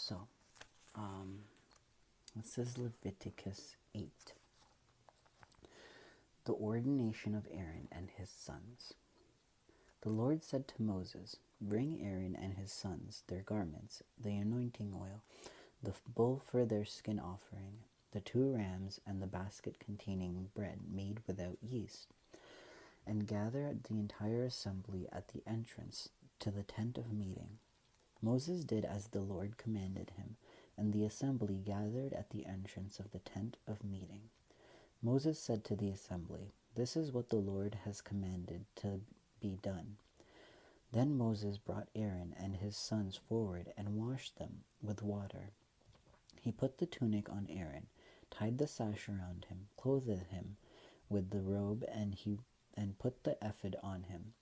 So, this is Leviticus 8. The ordination of Aaron and his sons. The Lord said to Moses, "Bring Aaron and his sons, their garments, the anointing oil, the bull for their skin offering, the 2 rams, and the basket containing bread made without yeast, and gather the entire assembly at the entrance to the tent of meeting." Moses did as the Lord commanded him, and the assembly gathered at the entrance of the tent of meeting. Moses said to the assembly, "This is what the Lord has commanded to be done." Then Moses brought Aaron and his sons forward and washed them with water. He put the tunic on Aaron, tied the sash around him, clothed him with the robe, and put the ephod on him.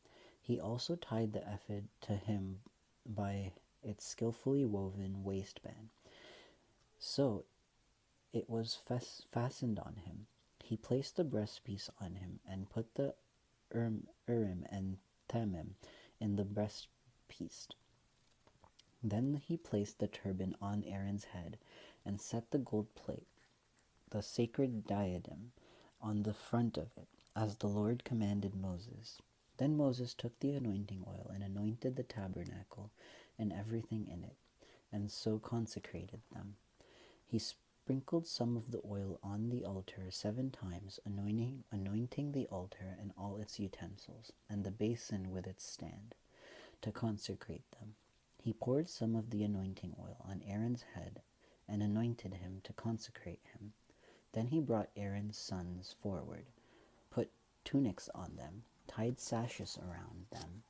He also tied the ephod to him by its skillfully woven waistband, so it was fastened on him. He placed the breastpiece on him and put the Urim and Thummim in the breastpiece. Then he placed the turban on Aaron's head and set the gold plate, the sacred diadem, on the front of it, as the Lord commanded Moses. Then Moses took the anointing oil and anointed the tabernacle and everything in it, and so consecrated them. He sprinkled some of the oil on the altar 7 times, anointing the altar and all its utensils, and the basin with its stand, to consecrate them. He poured some of the anointing oil on Aaron's head and anointed him to consecrate him. Then he brought Aaron's sons forward, put tunics on them, tied sashes around them,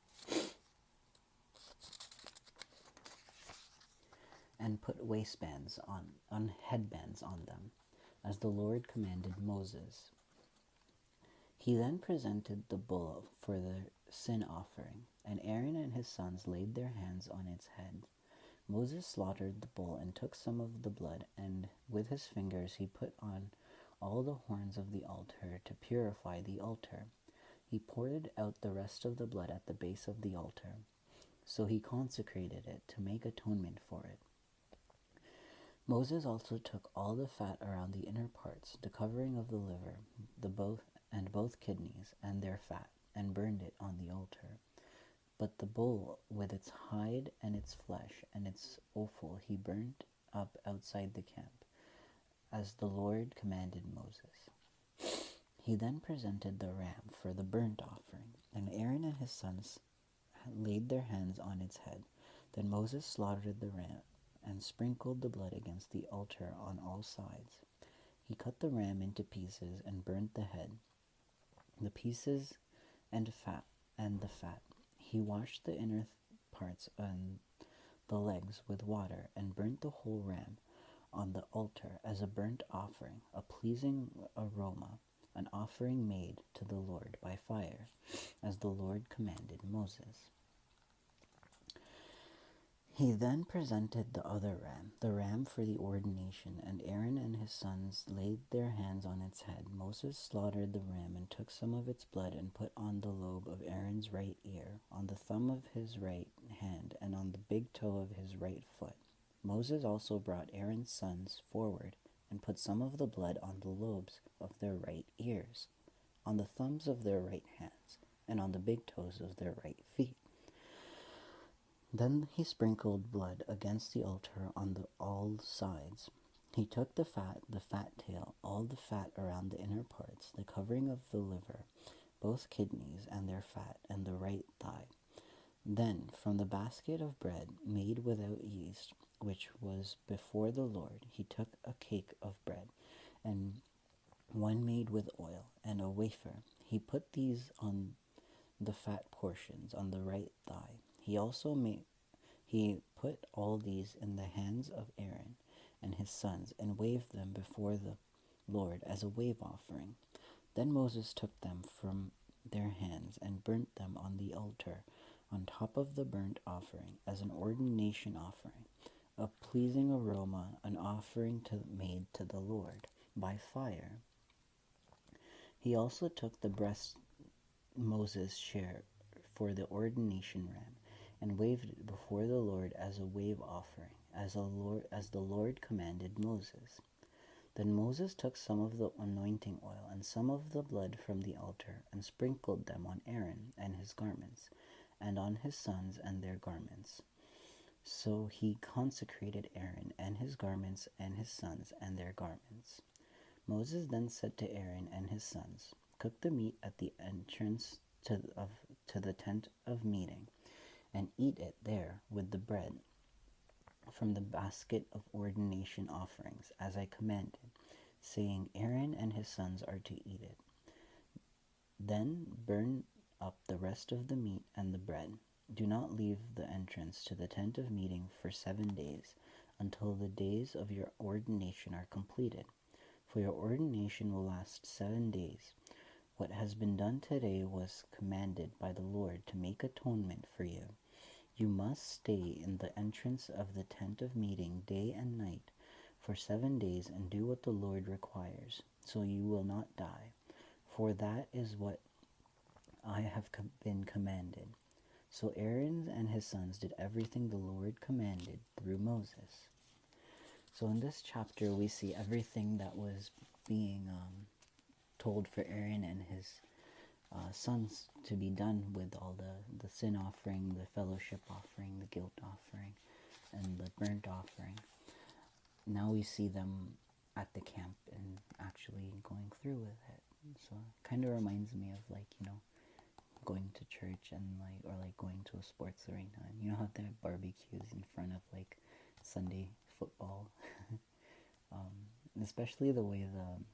and put waistbands on headbands on them, as the Lord commanded Moses. He then presented the bull for the sin offering, and Aaron and his sons laid their hands on its head. Moses slaughtered the bull and took some of the blood, and with his fingers he put on all the horns of the altar to purify the altar. He poured out the rest of the blood at the base of the altar. So he consecrated it to make atonement for it. Moses also took all the fat around the inner parts, the covering of the liver, both kidneys, and their fat, and burned it on the altar. But the bull, with its hide and its flesh and its offal, he burnt up outside the camp, as the Lord commanded Moses. He then presented the ram for the burnt offering, and Aaron and his sons laid their hands on its head. Then Moses slaughtered the ram and sprinkled the blood against the altar on all sides. He cut the ram into pieces and burnt the head, the pieces and the fat. He washed the inner parts and the legs with water and burnt the whole ram on the altar as a burnt offering, a pleasing aroma, an offering made to the Lord by fire, as the Lord commanded Moses. He then presented the other ram, the ram for the ordination, and Aaron and his sons laid their hands on its head. Moses slaughtered the ram and took some of its blood and put on the lobe of Aaron's right ear, on the thumb of his right hand, and on the big toe of his right foot. Moses also brought Aaron's sons forward and put some of the blood on the lobes of their right ears, on the thumbs of their right hands, and on the big toes of their right feet. Then he sprinkled blood against the altar on all sides. He took the fat tail, all the fat around the inner parts, the covering of the liver, both kidneys and their fat, and the right thigh. Then from the basket of bread made without yeast, which was before the Lord, he took a cake of bread, and one made with oil, and a wafer. He put these on the fat portions on the right thigh. He put all these in the hands of Aaron and his sons and waved them before the Lord as a wave offering. Then Moses took them from their hands and burnt them on the altar on top of the burnt offering as an ordination offering, a pleasing aroma, an offering made to the Lord by fire. He also took the breast Moses' share for the ordination ram, and waved it before the Lord as a wave offering, as the Lord commanded Moses. Then Moses took some of the anointing oil and some of the blood from the altar, and sprinkled them on Aaron and his garments, and on his sons and their garments. So he consecrated Aaron and his garments and his sons and their garments. Moses then said to Aaron and his sons, "Cook the meat at the entrance to the tent of meeting, and eat it there with the bread from the basket of ordination offerings, as I commanded, saying, Aaron and his sons are to eat it. Then burn up the rest of the meat and the bread. Do not leave the entrance to the tent of meeting for 7 days, until the days of your ordination are completed. For your ordination will last 7 days. What has been done today was commanded by the Lord to make atonement for you. You must stay in the entrance of the tent of meeting day and night for 7 days and do what the Lord requires, so you will not die. For that is what I have been commanded." So Aaron and his sons did everything the Lord commanded through Moses. So in this chapter, we see everything that was being told for Aaron and his sons to be done with all the sin offering, the fellowship offering, the guilt offering, and the burnt offering. Now we see them at the camp and actually going through with it. So it kind of reminds me of going to church and going to a sports arena, and how they have barbecues in front of Sunday football. Especially the way the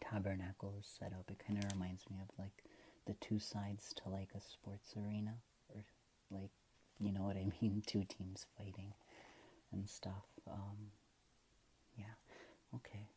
tabernacle is set up, it kind of reminds me of the two sides to a sports arena, or you know what I mean, two teams fighting and stuff. Yeah, okay.